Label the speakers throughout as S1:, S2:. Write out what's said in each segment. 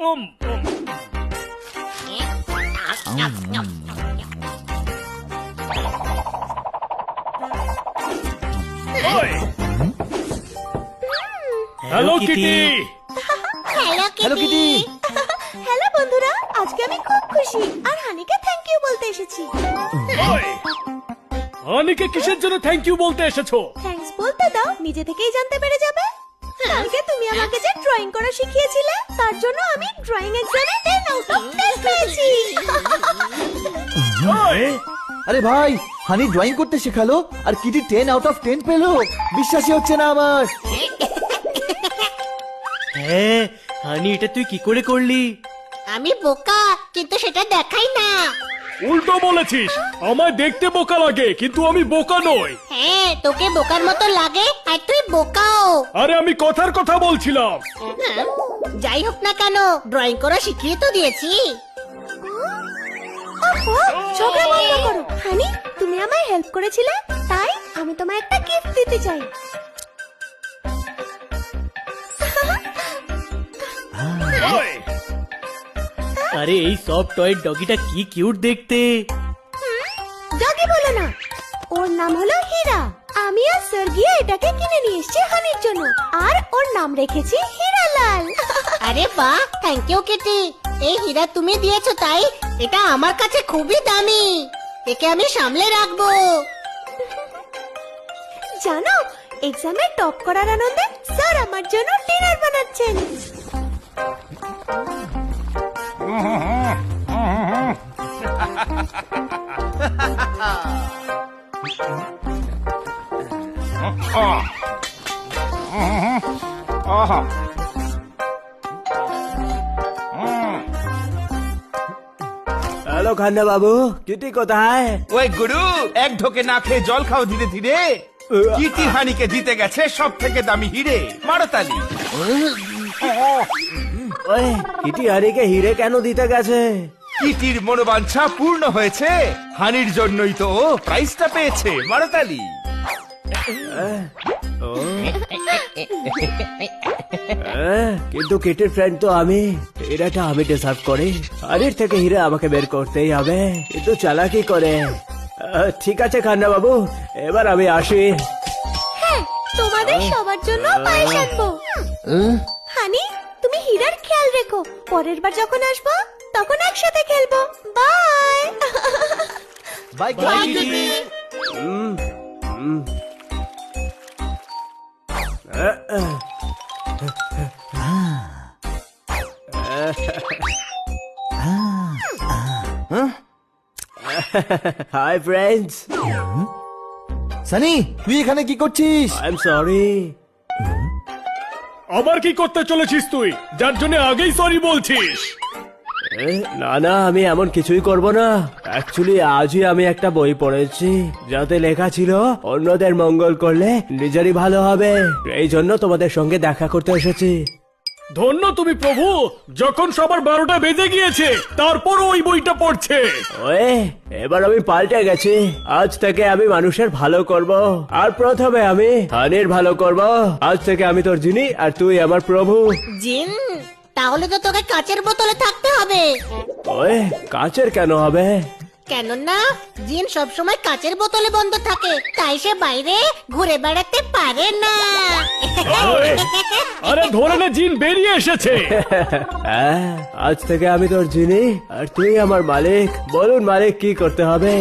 S1: Hello Kitty.
S2: Hello Kitty. Hello বন্ধুরা, আজকে আমি খুব খুশি আর হানিকে থ্যাংক ইউ বলতে এসেছি।
S1: হানিকে কিসের জন্য থ্যাংক ইউ বলতে এসেছো?
S2: থ্যাঙ্কস বলতে দাও, নিজে থেকেই জানতে পেরে যাবে। কালকে তুমি আমাকে যে ড্রয়িং করা শিখিয়েছিলে, তার জন্য আমি ড্রয়িং এক্সামে 10 আউট অফ 10 পেয়েছি।
S3: আরে ভাই, হানি ড্রয়িং করতে শেখালো আর কিটি 10 আউট অফ 10 পেলো। বিশ্বাসই হচ্ছে না আমার।
S4: হ্যাঁ হানি, এটা তুই কি করে করলি?
S5: আমি বোকা, কিন্তু সেটা দেখাই না।
S1: উল্টো বলেছিস, আমায় দেখতে বোকা লাগে কিন্তু আমি বোকা নই।
S5: হ্যাঁ, তোকে বোকার মতো লাগে আর তুই বোকাও।
S1: আরে আমি কথার কথা বলছিলাম।
S5: যাই হোক না কেন, ড্রয়িং করা শিখিয়ে তো দিয়েছি।
S2: ওহো, ঝগড়া বন্ধ করো। হানি, তুমি আমায় হেল্প করেছিলে, তাই আমি তোমায় একটা গিফট দিতে চাই।
S4: আরে এই সফট টয় ডগিটা কি কিউট দেখতে।
S2: ডগি বলো না, ওর নাম হলো হীরা। আমি আর স্যার গিয়ে এটাকে কিনে নিয়ে এসেছি হানির জন্য, আর ওর নাম রেখেছি হীরালাল।
S5: আরে বাহ, থ্যাংক ইউ কিটি। এই হীরা তুমি দিয়েছো তাই এটা আমার কাছে খুবই দামি। একে আমি সামলে রাখবো।
S2: জানো, এক্সামে টপ করার আনন্দে স্যার আমার জন্য ডিনার বানাচ্ছেন।
S4: হ্যালো খান্না বাবু, কিটি কোথায়?
S6: ওই গুরু, এক ঢোকে না খেয়ে জল খাও ধীরে ধীরে। কিটি হানিকে জিতে গেছে সব থেকে দামি হিরে। মারতালি।
S4: ওই কিটি হানিকে হিরে কেন দিতে গেছে?
S6: কিটির মনোবাঞ্ছা পূর্ণ হয়েছে, হানির জন্যই তো ও প্রাইজটা পেয়েছে। মারতালি।
S4: কিন্তু কিটির ফ্রেন্ড তো আমি, হিরাটা আমি ডিসার্ভ করি। হানির থেকে হিরে আমাকে বের করতেই হবে, কিন্তু চালাকি করে। ঠিক আছে খান্না বাবু, এবার আমি আসি।
S2: হ্যাঁ, তোমাদের সবার জন্য পায়েস আনবো। হানি, তুমি হীরার খেয়াল রেখো। পরের বার যখন আসবো তখন একসাথে খেলবো। Bye.
S3: Bye Kitty.
S4: Hi friends.
S3: Sunny, তুই এখানে কি করছিস?
S4: I am sorry.
S1: আবার কি করতে চলেছিস তুই, যার জন্য আগেই সরি বলছিস?
S4: না না, আমি এমন কিছুই করব না। অ্যাকচুয়ালি আজই আমি একটা বই পড়েছি যাতে লেখা ছিল অন্যদের মঙ্গল করলে নিজেরই ভালো হবে। এই জন্য তোমাদের সঙ্গে দেখা করতে এসেছি।
S1: ধন্য তুমি প্রভু, যখন সবার 12টা বেজে গিয়েছে তারপর ওই বইটা পড়ছে।
S4: ওয়ে, এবার আমি পাল্টে গেছি। আজ থেকে আমি মানুষের ভালো করব, আর প্রথমে আমি হানির ভালো করব। আজ থেকে আমি তোর জিনি আর তুই আমার প্রভু।
S5: জিন, তাহলে তো তোকে কাচের বোতলে থাকতে হবে।
S4: ওয়ে, কাচের কেন হবে?
S5: কেননা জিন সবসময় কাচের বোতলে বন্ধ থাকে, তাই সে বাইরে ঘুরে বেড়াতে পারে না।
S1: আরে ধরে নে, জিন বেরিয়ে এসেছে।
S4: হ্যাঁ, আজ থেকে আমি তোর জিনি আর তুই আমার মালিক। বলুন মালিক, কি করতে হবে?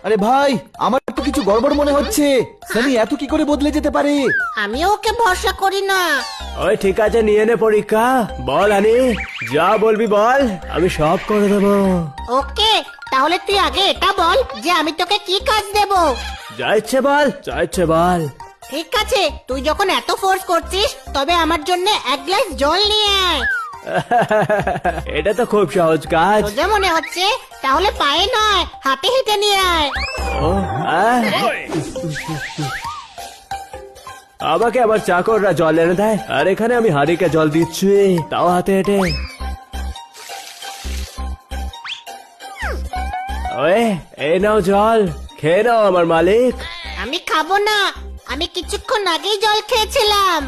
S3: আরে ভাই, আমার তো কিছু গড়বড় মনে হচ্ছে। সানি এত কি করে বদলে যেতে পারে?
S5: আমিও ওকে ভরসা করি না।
S4: ওই ঠিক আছে, নিয়ে নে পরীক্ষা। বল হানি, যা বলবি বল, আমি সব করে দেবো।
S5: ওকে, তাহলে তুই আগে এটা বল যে আমি তোকে কি কাজ দেব।
S4: যা ইচ্ছে বল, যা ইচ্ছে বল।
S5: ঠিক আছে, তুই যখন এত ফোর্স করছিস তবে আমার জন্য 1 গ্লাস জল নিয়ে আয়।
S4: এটা তো খুব সহজ কাজ।
S5: সোজা মনে হচ্ছে, তাহলে পায়ে নয় হাতে হেঁটে নিয়ে আয়।
S4: ও, আমাকে আবার চাকররা জল এনে দেয়, আর এখানে আমি হাড়িকে জল দিচ্ছি, তাও হাতে হেঁটে। ওয়ে, এই নাও জল, খেয়ে নাও আমার মালিক।
S5: আমি খাবো না, আমি কিছুক্ষণ আগেই জল খেয়েছিলাম।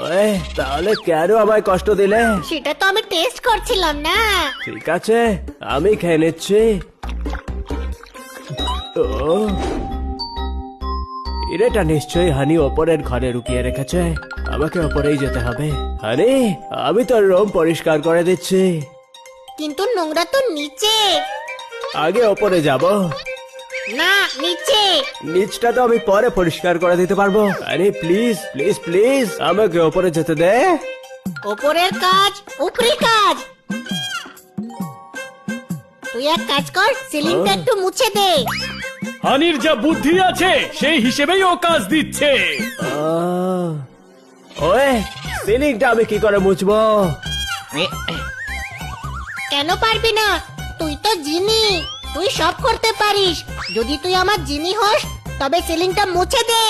S4: ওই তাহলে কেন আমায় কষ্ট দিলে?
S5: সেটা তো আমি টেস্ট করছিলাম না।
S4: ঠিক আছে, আমি খেয়ে নিচ্ছি। ও, হিরেটা নিশ্চয়ই হানি ওপরের ঘরে লুকিয়ে রেখেছে। আমাকে ওপরেই যেতে হবে। হানি, আমি তোর রুম পরিষ্কার করে দিচ্ছি।
S5: কিন্তু নোংরা তো নিচে।
S4: আগে ওপরে যাব।
S5: না, নিচে।
S4: নিচটা তো আমি পরে পরিষ্কার করে দিতে পারবো। আরে প্লিজ প্লিজ প্লিজ আমাকে ওপরে যেতে দে।
S5: ওপরের কাজ উপরি কাজ। তুই এক কাজ কর, সিলিংটা একটু মুছে দে।
S1: হানির যা বুদ্ধি আছে সেই হিসেবেই ও কাজ দিচ্ছে।
S4: ওয়ে, সিলিংটা আমি কি করে মুছবো?
S5: কেন পারবি না? তুই তো জিনি, তুই সব করতে পারিস। যদি তুই আমার জিনি হোস তবে সিলিংটা মুছে দে।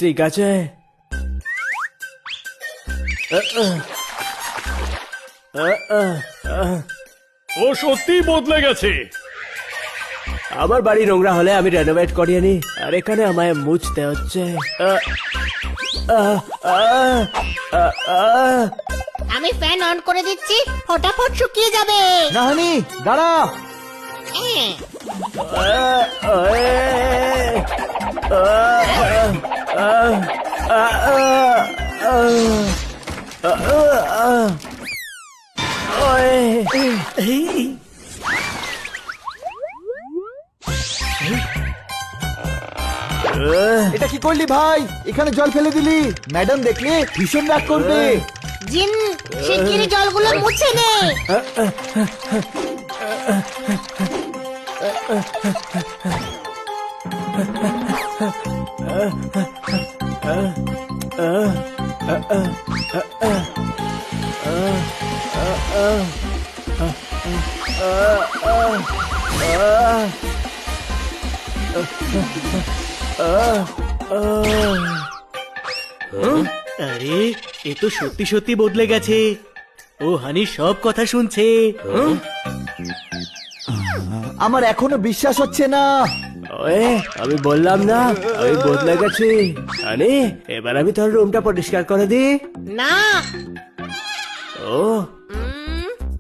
S4: ঠিক আছে।
S1: ও সত্যি বদলে গেছে।
S4: আমার বাড়ি নোংরা হলে আমি রেনোভেট করিয়ে নি, আর এখানে আমায় মুছতে হচ্ছে।
S5: আমি ফ্যান অন করে দিচ্ছি, ফটাফট শুকিয়ে যাবে।
S3: না হানি, দাঁড়া। এটা কি করলি ভাই? এখানে জল ফেলে দিলি, ম্যাডাম দেখলে ভীষণ রাগ করবে।
S5: জিন, শিগগিরই জলগুলো মুছে নে।
S7: আরে এ তো সত্যি সত্যি বদলে গেছে। ও হানির সব কথা শুনছে।
S3: আমার এখনো বিশ্বাস হচ্ছে না।
S4: ওয়ে, আমি বললাম না আমি বদলে গেছি। আরে এবার আমি তোর রুমটা পরিষ্কার করে দি।
S5: না,
S4: ও,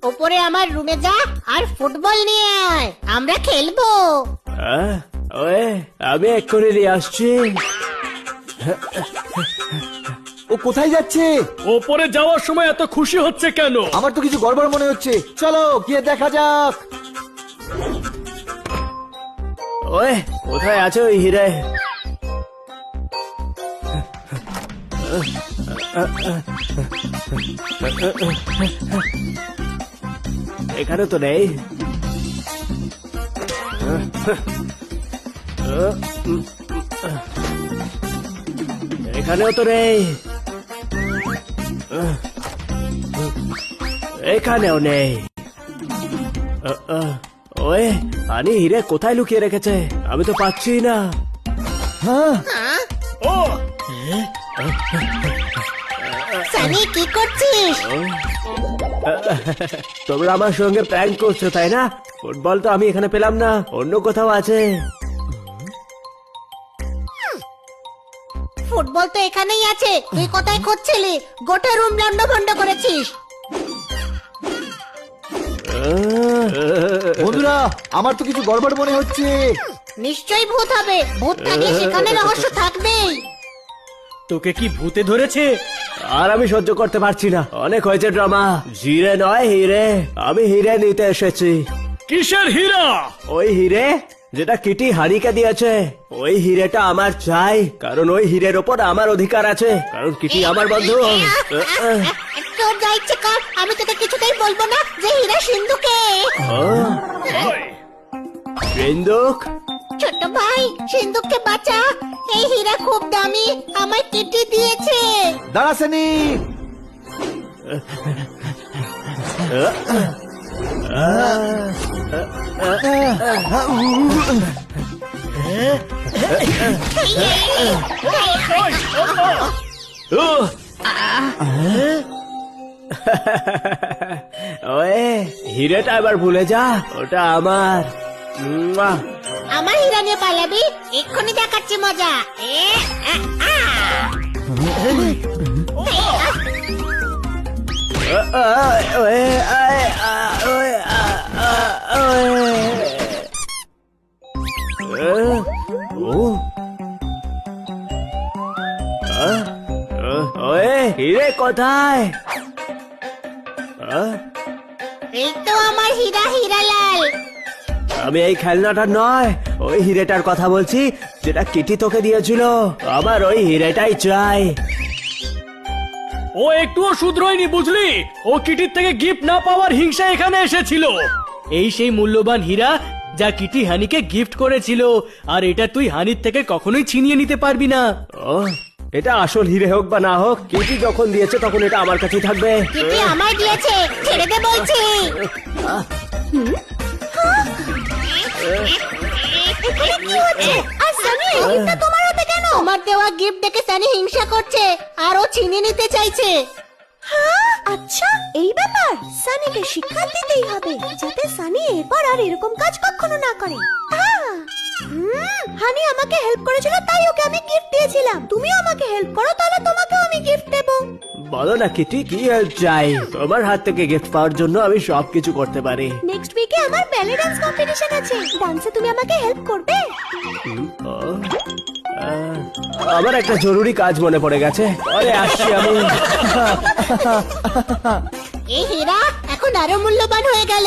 S5: ওপরে আমার রুমে যা আর ফুটবল নিয়ে আয়, আমরা খেলবো।
S4: ওয়ে, আমি এক্ষুনি নিয়ে আসছি।
S3: ও কোথায় যাচ্ছে?
S1: ওপরে যাওয়ার সময় এত খুশি হচ্ছে কেন?
S3: আমার তো কিছু গড়বড় মনে হচ্ছে। চলো গিয়ে দেখা যাক।
S4: ওয়ে, কোথায় আছে ওই হিরে? এখানে তো নেই। এখানেও তো নেই। এখানেও নেই। ওয়ে, আনি হিরে কোথায় লুকিয়ে রেখেছে? আমি তো পাচ্ছি না।
S3: হ্যাঁ,
S1: ও
S5: সানি, কি করছিস?
S4: তোমরা আমার সঙ্গে প্র্যাঙ্ক করছো তাই না? ফুটবল তো আমি এখানে পেলাম না, অন্য কোথাও আছে।
S5: ফুটবল তো এখানেই আছে, তুই কোথায় খুঁজছিলি? গোটা রুম লন্ড ভন্ড করেছিস।
S3: বন্ধুরা, আমার তো কিছু গড়বড় মনে হচ্ছে।
S5: নিশ্চয়ই ভূত হবে। ভূত থাকলে সেখানে রহস্য থাকবেই।
S7: তোকে কি ভূতে ধরেছে?
S4: আর আমি সহ্য করতে পারছি না, অনেক হয়েছে ড্রামা। জিরে নয় হিরে, আমি হিরে নিতে এসেছি।
S1: কিসের হীরা?
S4: ওই হিরে যেটা কিটি হারিকে দিয়েছে, ওই হিরেটা আমার চাই, কারণ ওই হিরের ওপর আমার অধিকার আছে, কারণ কিটি আমার বন্ধু।
S5: তোর যা ইচ্ছে কর, আমি তোকে কিছুতেই বলবো না যে হীরা সিন্ধুকে।
S4: বন্দুক?
S5: ছোট ভাই, সিন্ধুককে বাঁচা। এই হীরা খুব দামি, আমায় কিটি দিয়েছে।
S3: দাঁড়া সানি।
S4: ওয়ে, হিরেটা এবার ভুলে যা, ওটা আমার।
S5: আমার হীরা নিয়ে পালাবি? এক্ষুনি দেখাচ্ছি মজা।
S4: হিরে কোথায়?
S5: এই তো আমার হীরা হীরালাল।
S4: আমি এই খেলনাটা নয়, ওই হিরেটার কথা বলছি যেটা কিটি তোকে দিয়েছিল। আমার ওই হিরেটাই চাই।
S1: ও একটুও শুধরোয়নি বুঝলি, ও কিটির থেকে গিফট না পাওয়ার হিংসা এখানে এসেছিল।
S7: এই সেই মূল্যবান হীরা যা কিটি হানিকে গিফট করেছিল, আর এটা তুই হানির থেকে কখনোই ছিনিয়ে নিতে পারবি না।
S4: ও, এটা আসল হিরে হোক বা না হোক, কিটি যখন দিয়েছে তখন এটা আমার কাছেই থাকবে।
S5: কিটি আমায় দিয়েছে, ছেড়ে দে বলছি।
S2: এখানে কি হচ্ছে? আর সানি, এই গিফটটা তোমার হাতে কেন?
S5: আমার দেওয়া গিফট দেখে সানি হিংসা করছে আর ও ছিনিয়ে নিতে চাইছে।
S2: হ্যাঁ, আচ্ছা এই ব্যাপার। সানিকে শিক্ষা দিতেই হবে যাতে সানি এরপর আর এরকম কাজ কখনো না করে। হানি আমাকে হেল্প করেছিল তাই ওকে আমি গিফট দিয়েছিলাম। তুমিও আমাকে হেল্প করো তাহলে তোমাকেও আমি গিফট দেবো।
S4: বলো না কিটি, কি হেল্প চাই? তোমার হাত থেকে গিফট পাওয়ার জন্য আমি সবকিছু করতে পারি।
S2: নেক্সট উইকে আমার ব্যালে ডান্স কম্পিটিশন আছে। ডান্সে তুমি আমাকে হেল্প করবে?
S4: আমার একটা জরুরি কাজ মনে পড়ে গেছে, পরে আসছি আমি।
S5: এই হীরা এখন আরো মূল্যবান হয়ে গেল।